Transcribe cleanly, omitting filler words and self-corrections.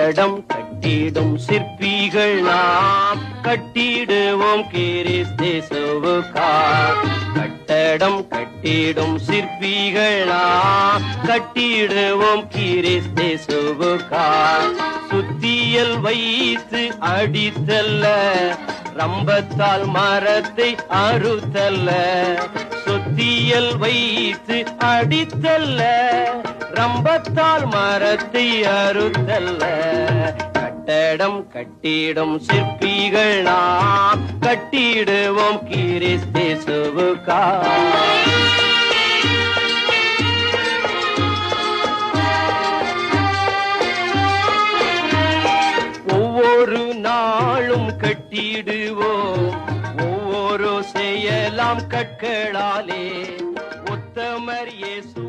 கட்டடம் கட்டிடும் சிற்பிகள் நாம் கட்டிடுவோம் கிறிஸ்தேசுவுக்காய். கட்டடம் கட்டிடும் சிற்பிகள் நாம் கட்டிடுவோம் கிறிஸ்தேசுவுக்காய். சுத்தியல் வைத்து அடித்தல்ல, ரம்பத்தால் மரத்தை அறுத்தல்ல. சுத்தியல் வைத்து அடித்தல்ல, ரம்பத்தால் மரத்தை அறுத்தல்ல. கட்டடம் கட்டிடும் சிற்பிகள் நாம் கட்டிடுவோம் கிறிஸ்தேசுவுக்காய். ஒவ்வொரு நாளும் கட்டிடுவோம், ஒவ்வொரு செயலாம் கற்களாலே. உத்தமர் இயேசு